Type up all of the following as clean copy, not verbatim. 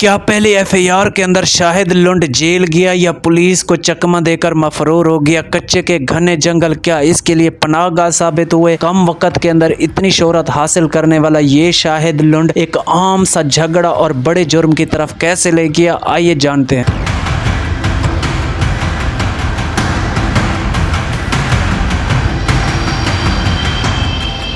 क्या पहले एफआईआर के अंदर शाहिद लुंड जेल गया या पुलिस को चकमा देकर मफरूर हो गया? कच्चे के घने जंगल क्या इसके लिए पनाहगाह साबित हुए? कम वक्त के अंदर इतनी शोहरत हासिल करने वाला ये शाहिद लुंड एक आम सा झगड़ा और बड़े जुर्म की तरफ कैसे ले गया, आइए जानते हैं।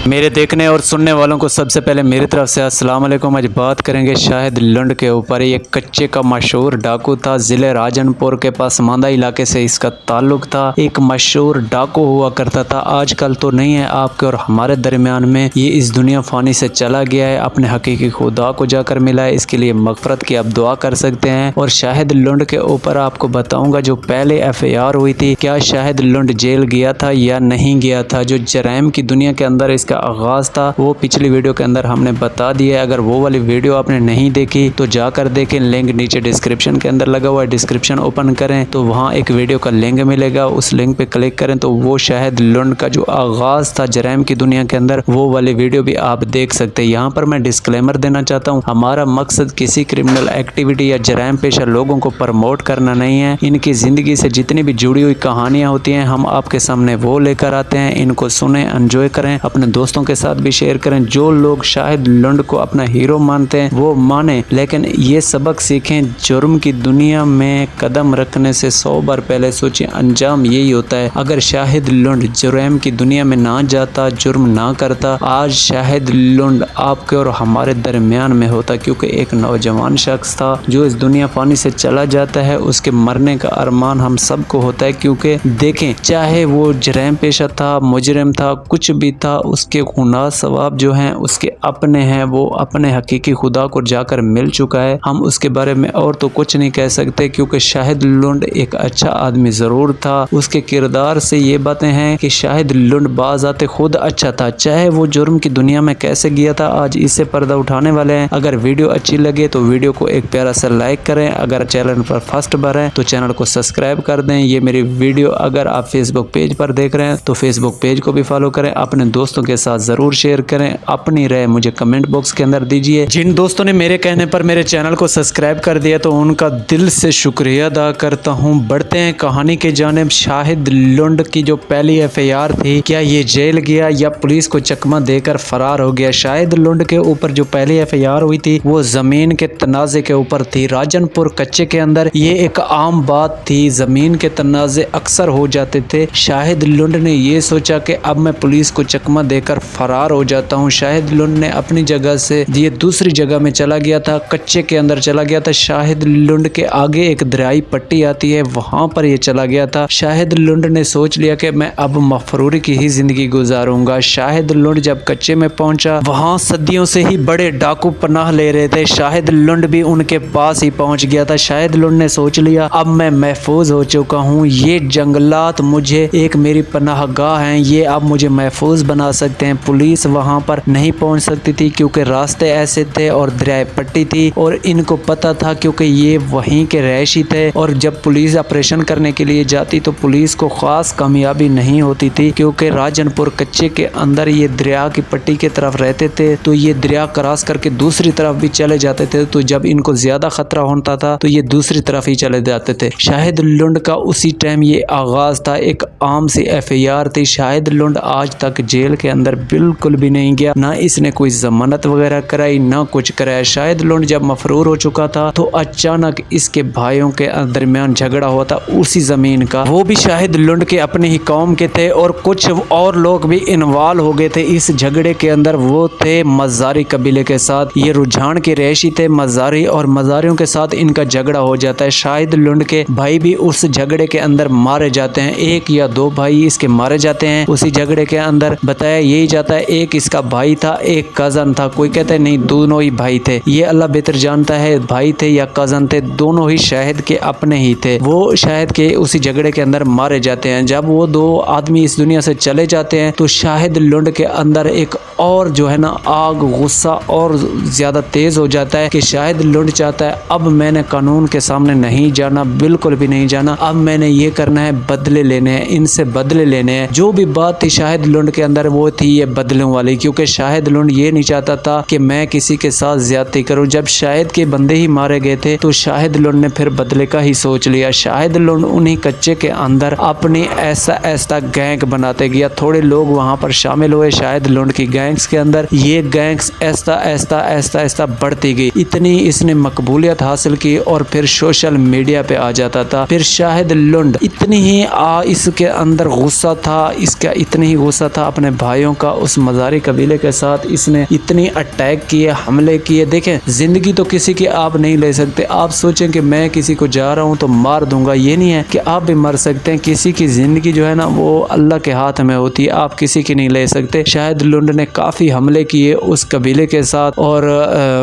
मेरे देखने और सुनने वालों को सबसे पहले मेरी तरफ से अस्सलाम वालेकुम। आज बात करेंगे शाहिद लुंड के ऊपर। ये कच्चे का मशहूर डाकू था, ज़िले राजनपुर के पास मांदा इलाके से इसका ताल्लुक था। एक मशहूर डाकू हुआ करता था, आजकल तो नहीं है आपके और हमारे दरमियान में। ये इस दुनिया फ़ानी से चला गया है, अपने हकीकी खुदा को जाकर मिला है। इसके लिए मगफरत की आप दुआ कर सकते हैं। और शाहिद लुंड के ऊपर आपको बताऊँगा जो पहले एफआईआर हुई थी, क्या शाहिद लुंड जेल गया था या नहीं गया था। जो जराइम की दुनिया के अंदर इसका आगाज था वो पिछली वीडियो के अंदर हमने बता दिया है। अगर वो वाली वीडियो आपने नहीं देखी तो जाकर देखें, लिंक नीचे डिस्क्रिप्शन के अंदर लगा हुआ है। डिस्क्रिप्शन ओपन करें तो वहाँ एक वीडियो का लिंक मिलेगा, उस लिंक पे क्लिक करें तो वो शाहिद लुंड का जो आगाज था जराइम की दुनिया के अंदर, वो वाली वीडियो भी आप देख सकते हैं। यहाँ पर मैं डिस्क्लेमर देना चाहता हूँ, हमारा मकसद किसी क्रिमिनल एक्टिविटी या जराइम पेशा लोगों को प्रमोट करना नहीं है। इनकी जिंदगी से जितनी भी जुड़ी हुई कहानियाँ होती हैं हम आपके सामने वो लेकर आते हैं। इनको सुने, एंजॉय करें, अपने दोस्तों के साथ भी शेयर करें। जो लोग शाहिद लुंड को अपना हीरो मानते हैं वो माने, लेकिन ये सबक सीखें, जुर्म की दुनिया में कदम रखने से 100 बार पहले सोचें, अंजाम यही होता है। अगर शाहिद लुंड जुर्म की दुनिया में ना जाता, जुर्म ना करता, आज शाहिद लुंड आपके और हमारे दरमियान में होता। क्योंकि एक नौजवान शख्स था जो इस दुनिया फानी से चला जाता है, उसके मरने का अरमान हम सबको होता है। क्योंकि देखें, चाहे वो जराइम पेशा था, मुजरिम था, कुछ भी था, उसके गुनाह सवाब जो हैं उसके अपने हैं, वो अपने हकीकी खुदा को जाकर मिल चुका है। हम उसके बारे में और तो कुछ नहीं कह सकते। क्योंकि शाहिद लुंड एक अच्छा आदमी जरूर था, उसके किरदार से ये बातें हैं कि शाहिद लुंड बाज़ाते खुद अच्छा था। चाहे वो जुर्म की दुनिया में कैसे गया था, आज इससे पर्दा उठाने वाले हैं। अगर वीडियो अच्छी लगे तो वीडियो को एक प्यारा सा लाइक करें। अगर चैनल पर फर्स्ट बार हैं तो चैनल को सब्सक्राइब कर दें। ये मेरी वीडियो अगर आप फेसबुक पेज पर देख रहे हैं तो फेसबुक पेज को भी फॉलो करें। अपने दोस्तों के साथ जरूर शेयर करें। अपनी राय मुझे कमेंट बॉक्स के अंदर दीजिए। जिन दोस्तों ने मेरे कहने पर मेरे चैनल को सब्सक्राइब कर दिया तो उनका दिल से शुक्रिया अदा करता हूं। बढ़ते हैं कहानी के जानिब। शाहिद लुंड की जो पहली एफआईआर थी, क्या ये जेल गया या पुलिस को चकमा देकर फरार हो गया? शाहिद लुंड के ऊपर जो पहली एफआईआर हुई थी वो जमीन के तनाजे के ऊपर थी। राजनपुर कच्चे के अंदर ये एक आम बात थी, जमीन के तनाजे अक्सर हो जाते थे। शाहिद लुंड ने ये सोचा कि अब मैं पुलिस को चकमा देकर फरार हो जाता हूँ। शाहिद लुंड ने अपनी जगह से ये दूसरी जगह में चला गया था, कच्चे के अंदर चला गया था। शाहिद लुंड के आगे एक दरियाई पट्टी आती है, वहां पर ये चला गया था। शाहिद लुंड ने सोच लिया कि मैं अब मफरूरी की ही जिंदगी गुजारूंगा। शाहिद लुंड जब कच्चे में पहुंचा, वहां सदियों से ही बड़े डाकू पनाह ले रहे थे। शाहिद लुंड भी उनके पास ही पहुंच गया था। शाहिद लुंड ने सोच लिया अब मैं महफूज हो चुका हूँ, ये जंगलात मुझे एक मेरी पनाहगाह हैं, ये अब मुझे महफूज बना सकते हैं। पुलिस वहां पर नहीं पहुंच सकती थी क्योंकि रास्ते ऐसे थे और दरियाई पट्टी थी और इनको पता था क्योंकि ये वहीं के रहायशी थे। और जब पुलिस ऑपरेशन करने के लिए जाती तो पुलिस को खास कामयाबी नहीं होती थी क्योंकि राजनपुर कच्चे के अंदर ये दरिया की पट्टी की तरफ रहते थे, तो ये दरिया क्रॉस करके दूसरी तरफ भी चले जाते थे। तो जब इनको ज्यादा खतरा होता था तो ये दूसरी तरफ ही चले जाते थे। शाहिद लुंड का उसी टाइम ये आगाज था, एक आम सी एफआईआर थी। शाहिद लुंड आज तक जेल के अंदर बिल्कुल भी नहीं गया, ना इसने कोई जमानत वगैरह कराई, ना कुछ कराया। शाहिद लुंड जब मफरूर हो चुका था तो अचानक इसके भाइयों के दरमियान झगड़ा हुआ था उसी जमीन का। वो भी शाहिद लुंड के अपने ही कौम के थे और कुछ और लोग भी इन्वॉल्व हो गए थे इस झगड़े के अंदर। वो थे मज़ारी कबीले के साथ, ये रुझान के रहायशी थे मज़ारी, और मज़ारियों के साथ इनका झगड़ा हो जाता है। शाहिद लुंड के भाई भी उस झगड़े के अंदर मारे जाते हैं, एक या दो भाई इसके मारे जाते हैं उसी झगड़े के अंदर। बताया यही जाता है एक इसका भाई था, एक कजन था। कोई कहता है नहीं दोनों ही भाई थे, ये अल्लाह बेहतर जानता है भाई थे या कजन थे, दोनों ही शाहिद के अपने ही थे। वो शाहिद के उसी झगड़े के अंदर मारे जाते हैं। जब वो दो आदमी इस दुनिया से चले जाते हैं तो शाहिद लुंड के अंदर एक और जो है ना आग, गुस्सा और ज्यादा तेज हो जाता है कि शाहिद लुंड चाहता है अब मैंने कानून के सामने नहीं जाना, बिल्कुल भी नहीं जाना, अब मैंने ये करना है, बदले लेने हैं, इनसे बदले लेने हैं। जो भी बात थी शाहिद लुंड के अंदर वो تھی یہ بدلوں والی، کیونکہ شاہد لنڈ یہ نہیں چاہتا تھا کہ میں کسی کے ساتھ زیادتی کروں۔ جب شاہد کے بندے ہی مارے گئے تھے تو شاہد لنڈ نے پھر بدلے کا ہی سوچ لیا۔ شاہد لنڈ انہی کچے کے اندر اپنی ایسا گینگ بناتے گیا، تھوڑے لوگ وہاں پر شامل ہوئے شاہد لنڈ کی گینگز کے اندر۔ یہ گینگز ایسا بڑھتی گئی، اتنی اس نے مقبولیت حاصل کی اور پھر سوشل میڈیا پہ آ جاتا تھا۔ پھر شاہد لنڈ اتنی ہی اس کے اندر غصہ تھا، اتنی ہی غصہ تھا اپنے بھائیوں کا، اس مزاری قبیلے کے ساتھ اس نے اتنی اٹیک کیے، حملے کیے۔ دیکھیں زندگی تو کسی کی آپ نہیں لے سکتے، آپ سوچیں کہ میں کسی کو جا رہا ہوں تو مار دوں گا، یہ نہیں ہے کہ آپ بھی مر سکتے ہیں۔ کسی کی زندگی جو ہے نا وہ اللہ کے ہاتھ میں ہوتی ہے، آپ کسی کی نہیں لے سکتے۔ شاہد لنڈ نے کافی حملے کیے اس قبیلے کے ساتھ اور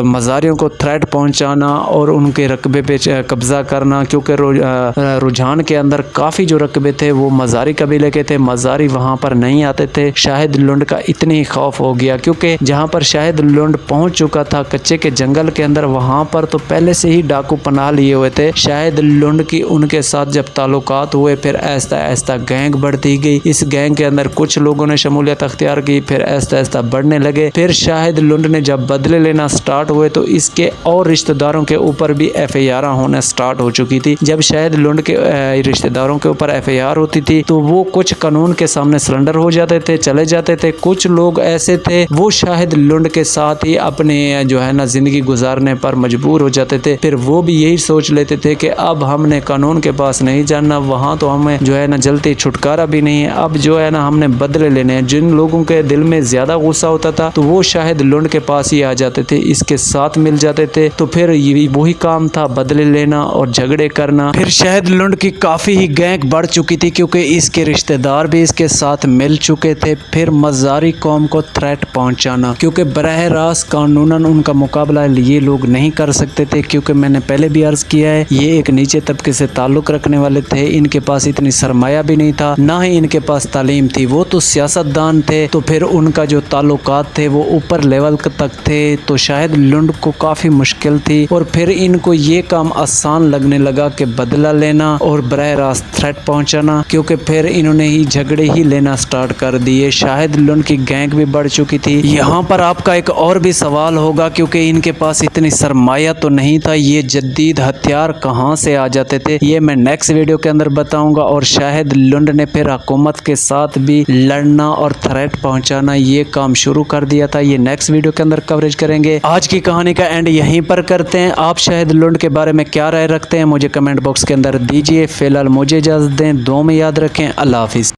مزاریوں کو تھریٹ پہنچانا اور ان کے رقبے پہ قبضہ کرنا، کیونکہ رجحان کے اندر کافی جو رقبے تھے وہ مزاری قبیلے کے تھے، مزاری وہاں پر نہیں آتے تھے۔ شاہد لنڈ کا اتنی خوف ہو گیا کیونکہ جہاں پر شاہد لنڈ پہنچ چکا تھا کچے کے جنگل کے اندر، وہاں پر تو پہلے سے ہی ڈاکو پناہ لیے ہوئے تھے۔ شاہد لنڈ کی ان کے ساتھ جب تعلقات ہوئے پھر ایسا گینگ بڑھتی گئی، اس گینگ کے اندر کچھ لوگوں نے شمولیت اختیار کی، پھر ایسا بڑھنے لگے۔ پھر شاہد لنڈ نے جب بدلے لینا سٹارٹ ہوئے تو اس کے اور رشتہ داروں کے اوپر بھی ایف آئی آر ہونا سٹارٹ ہو چکی تھی۔ جب شاہد لنڈ کے رشتہ داروں کے اوپر ایف آئی آر ہوتی تھی تو وہ کچھ قانون کے سامنے سرنڈر ہو جاتے تھے، چلے جاتے تھے۔ کچھ لوگ ایسے تھے وہ شاہد لنڈ کے ساتھ ہی اپنے جو ہے نا زندگی گزارنے پر مجبور ہو جاتے تھے، پھر وہ بھی یہی سوچ لیتے تھے کہ اب ہم نے قانون کے پاس نہیں جانا، وہاں تو ہمیں جو ہے نا جلدی چھٹکارا بھی نہیں ہے، اب جو ہے نا ہم نے بدلے لینے ہیں۔ جن لوگوں کے دل میں زیادہ غصہ ہوتا تھا تو وہ شاہد لنڈ کے پاس ہی آ جاتے تھے، اس کے ساتھ مل جاتے تھے، تو پھر وہی کام تھا بدلے لینا اور جھگڑے کرنا۔ پھر شاہد لنڈ کی کافی ہی گینگ بڑھ چکی تھی کیونکہ اس کے رشتہ دار بھی اس کے ساتھ مل چکے تھے۔ پھر مزاری قوم کو تھریٹ پہنچانا، کیونکہ براہ راست قانوناً ان کا مقابلہ یہ لوگ نہیں کر سکتے تھے، کیونکہ میں نے پہلے بھی عرض کیا ہے یہ ایک نیچے طبقے سے تعلق رکھنے والے تھے، ان کے پاس اتنی سرمایہ بھی نہیں تھا، نہ ہی ان کے پاس تعلیم تھی، وہ تو سیاست دان تھے، تو پھر ان کا جو تعلقات تھے وہ اوپر لیول تک تھے، تو شاہد لنڈ کو کافی مشکل تھی۔ اور پھر ان کو یہ کام آسان لگنے لگا کہ بدلہ لینا اور براہ راست تھریٹ پہنچانا، کیونکہ پھر انہوں نے ہی جھگڑے ہی لینا سٹارٹ کر دیے۔ شاہد لنڈ کی گینگ بھی بڑھ چکی تھی۔ یہاں پر آپ کا ایک اور بھی سوال ہوگا کیونکہ ان کے پاس اتنی سرمایہ تو نہیں تھا، یہ جدید ہتھیار کہاں سے آ جاتے تھے، یہ میں نیکسٹ ویڈیو کے اندر بتاؤں گا۔ اور شاہد لنڈ نے پھر حکومت کے ساتھ بھی لڑنا اور تھریٹ پہنچانا یہ کام شروع کر دیا تھا، یہ نیکسٹ ویڈیو کے اندر کوریج کریں گے۔ آج کی کہانی کا اینڈ یہیں پر کرتے ہیں۔ آپ شاہد لنڈ کے بارے میں کیا رائے رکھتے ہیں مجھے کمنٹ باکس کے اندر دیجیے۔ فی الحال مجھے اجازت دیں، دعاؤں میں یاد رکھیں۔ اللہ حافظ۔